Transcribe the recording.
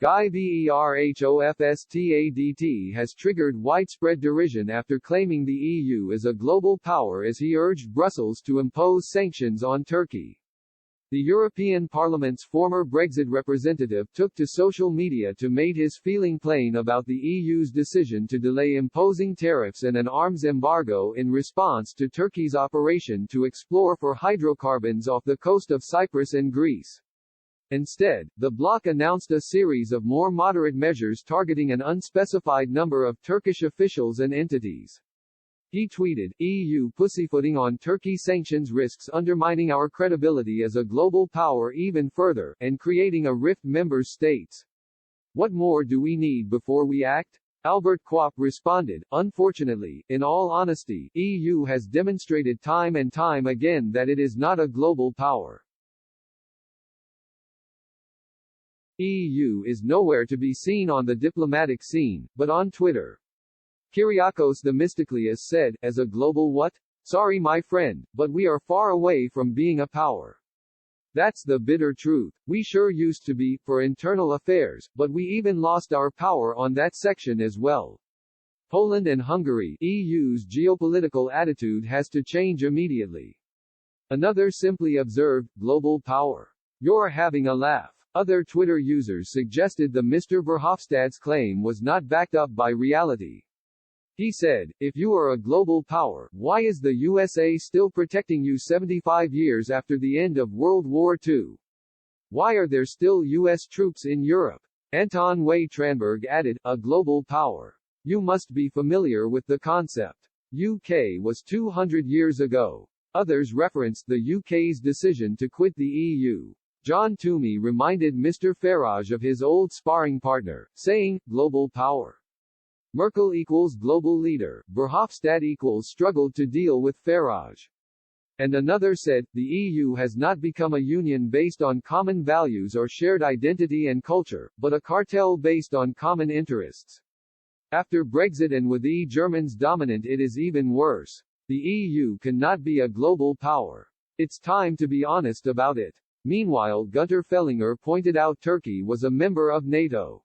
Guy Verhofstadt has triggered widespread derision after claiming the EU is a global power as he urged Brussels to impose sanctions on Turkey. The European Parliament's former Brexit representative took to social media to make his feeling plain about the EU's decision to delay imposing tariffs and an arms embargo in response to Turkey's operation to explore for hydrocarbons off the coast of Cyprus and Greece. Instead, the bloc announced a series of more moderate measures targeting an unspecified number of Turkish officials and entities. He tweeted, "EU pussyfooting on Turkey sanctions risks undermining our credibility as a global power even further, and creating a rift member states. What more do we need before we act?" Albert Kwap responded, "Unfortunately, in all honesty, EU has demonstrated time and time again that it is not a global power. EU is nowhere to be seen on the diplomatic scene, but on Twitter." Kyriakos Themistocleus said, "As a global what? Sorry my friend, but we are far away from being a power. That's the bitter truth. We sure used to be, for internal affairs, but we even lost our power on that section as well. Poland and Hungary, EU's geopolitical attitude has to change immediately." Another simply observed, "Global power. You're having a laugh." Other Twitter users suggested the Mr. Verhofstadt's claim was not backed up by reality. He said, "If you are a global power, why is the USA still protecting you 75 years after the end of World War II? Why are there still US troops in Europe?" Anton Way-Tranberg added, "A global power. You must be familiar with the concept. UK was 200 years ago." Others referenced the UK's decision to quit the EU. John Toomey reminded Mr. Farage of his old sparring partner, saying, "Global power. Merkel equals global leader, Verhofstadt equals struggled to deal with Farage." And another said, "The EU has not become a union based on common values or shared identity and culture, but a cartel based on common interests. After Brexit and with Germans dominant it is even worse. The EU cannot be a global power. It's time to be honest about it." Meanwhile, Gunter Fellinger pointed out Turkey was a member of NATO.